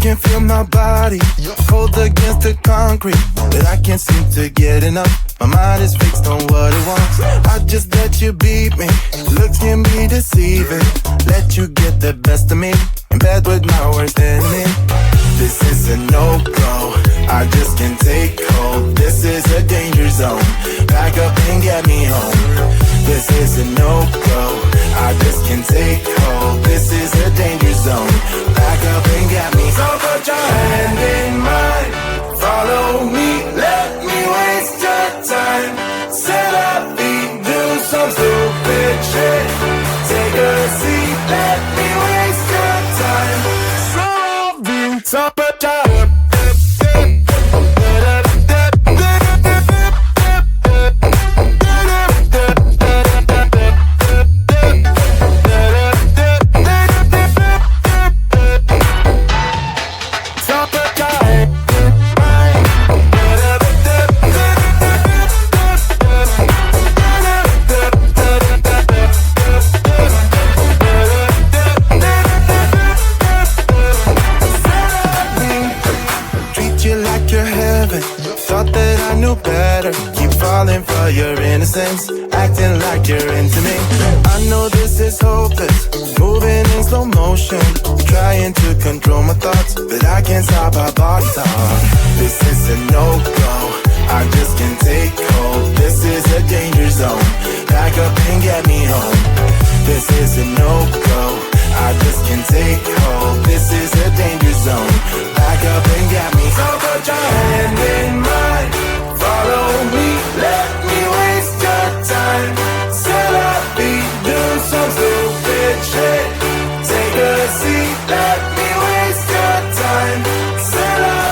can feel my body cold against the concrete, but I can't seem to get enough. My mind is fixed on what it wants. I just let you beat me. Looks can be deceiving. Let you get the best of me. In bed with my worst enemy. This is a no-go. I just can't take hold. This is a danger zone. Back up and get me home. This is a no-go. I just can't take hold. This is a danger zone. Back up and get me. So put your hand in mine. Follow me. Let me waste your time. Set up, do some stupid shit. Take a seat. Let me waste your time. So put your for your innocence, acting like you're into me. I know this is hopeless, moving in slow motion, trying to control my thoughts, but I can't stop our body talk. This is a no-go, I just can't take hold. This is a danger zone, back up and get me home. This is a no-go, I just can't take hold. This is a danger zone, back up and get me. So put your hand in mine, follow me, let me waste your time. Set up, do some stupid shit. Take a seat, let me waste your time. Set up,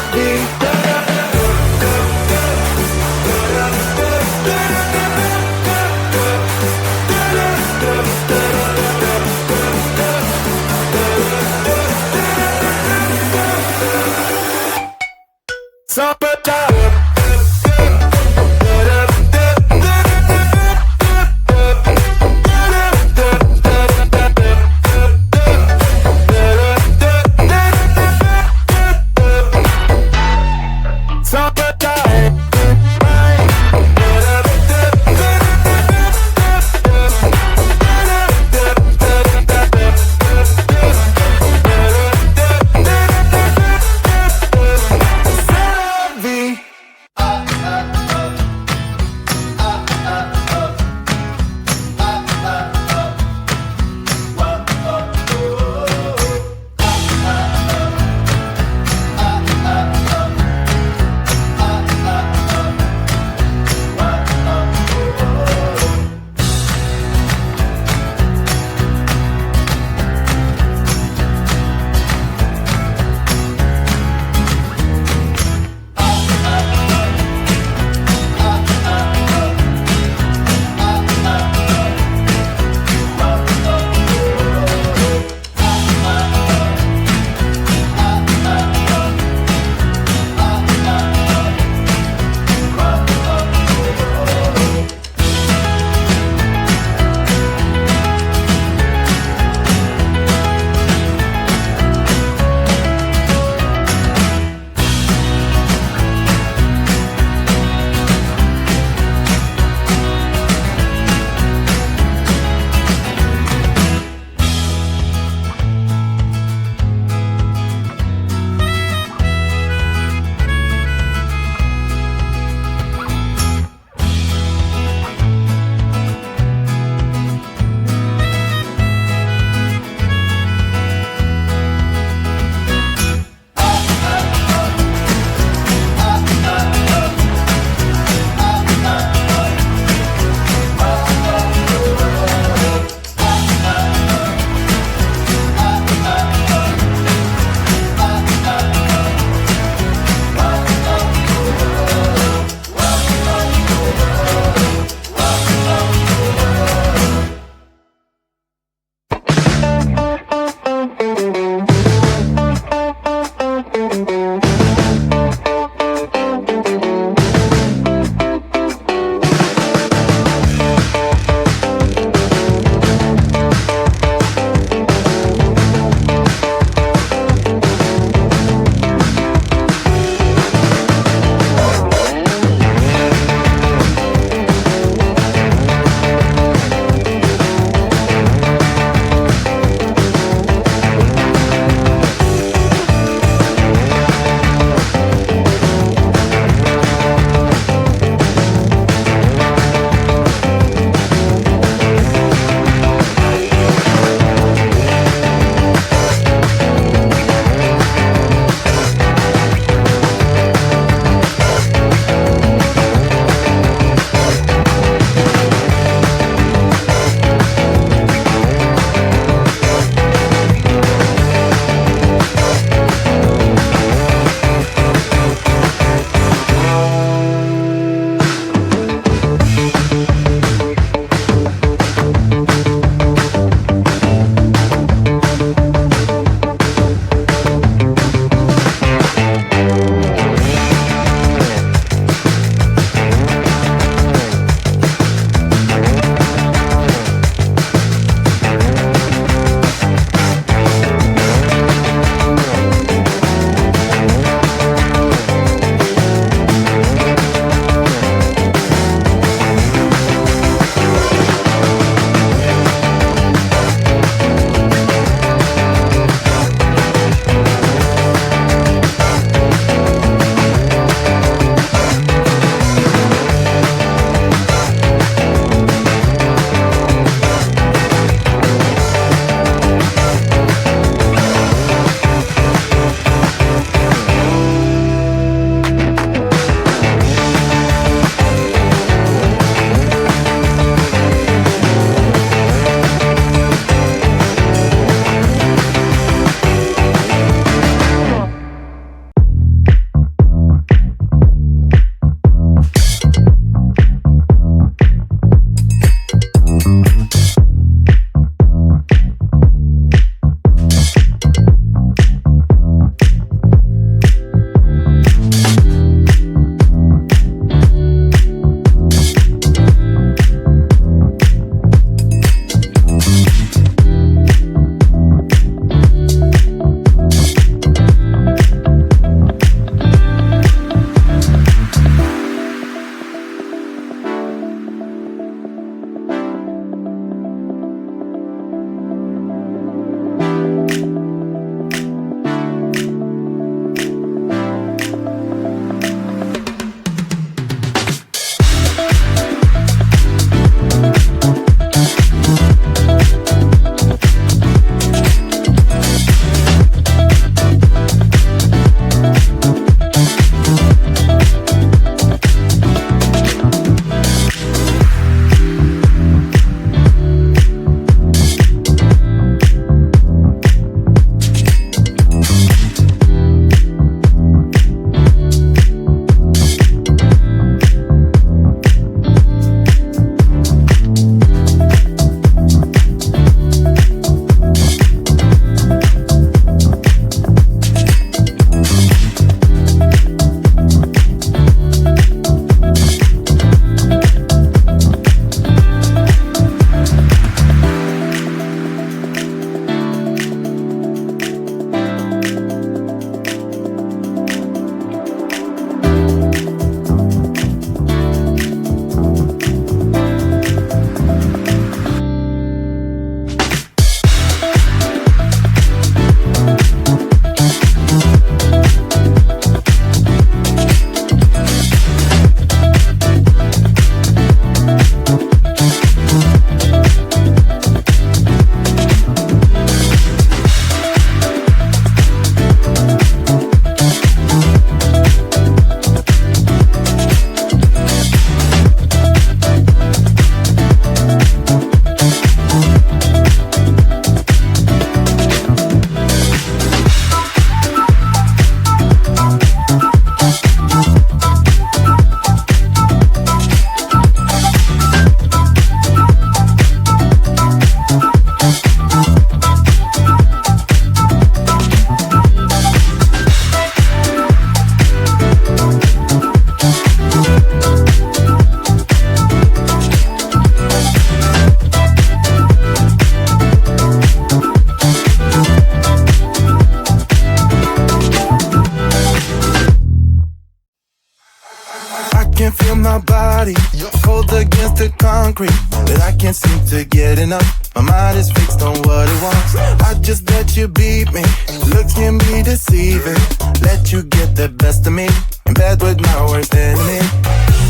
my body, you're cold against the concrete, but I can't seem to get enough. My mind is fixed on what it wants. I just let you beat me. Looks can be deceiving. Let you get the best of me. In bed with my worst enemy.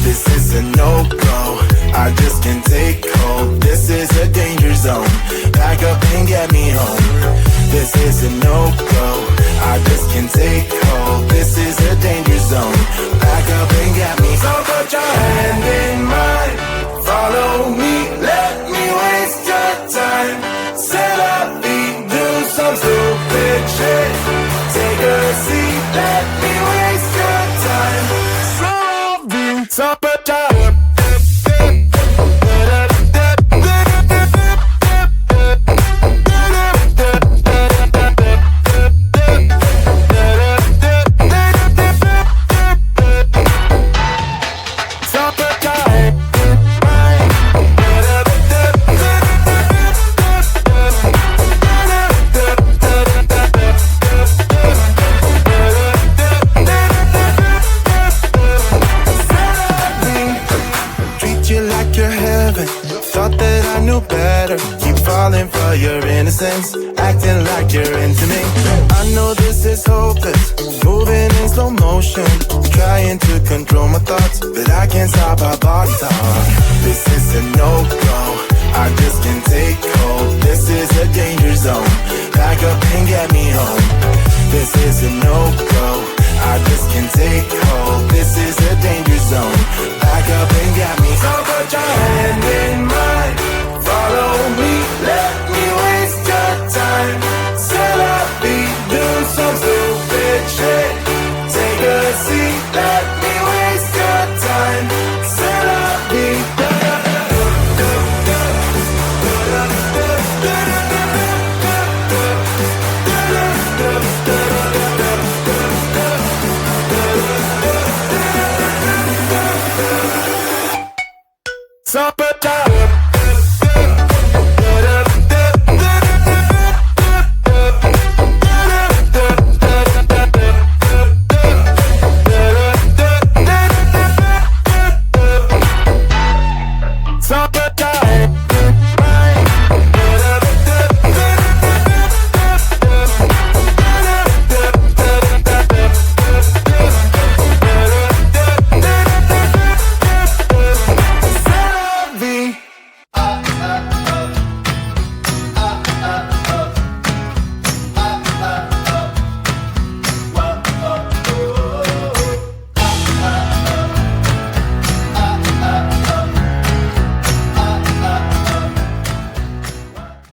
This is a no-go. I just can't take hold. This is a danger zone. Pack up and get me home. This is a no-go. I just can't take hold. This is a danger zone. Pack up and get me home. So put your hand in mine. Follow me. Let me waste your time. Set up, do some stupid shit. Take a seat. Let me waste your time. So put your for your innocence, acting like you're into me. I know this is hopeless, moving in slow motion, trying to control my thoughts, but I can't stop our body talk. This is a no-go, I just can't take hold. This is a danger zone, pack up and get me home. This is a no-go, I just can't take hold.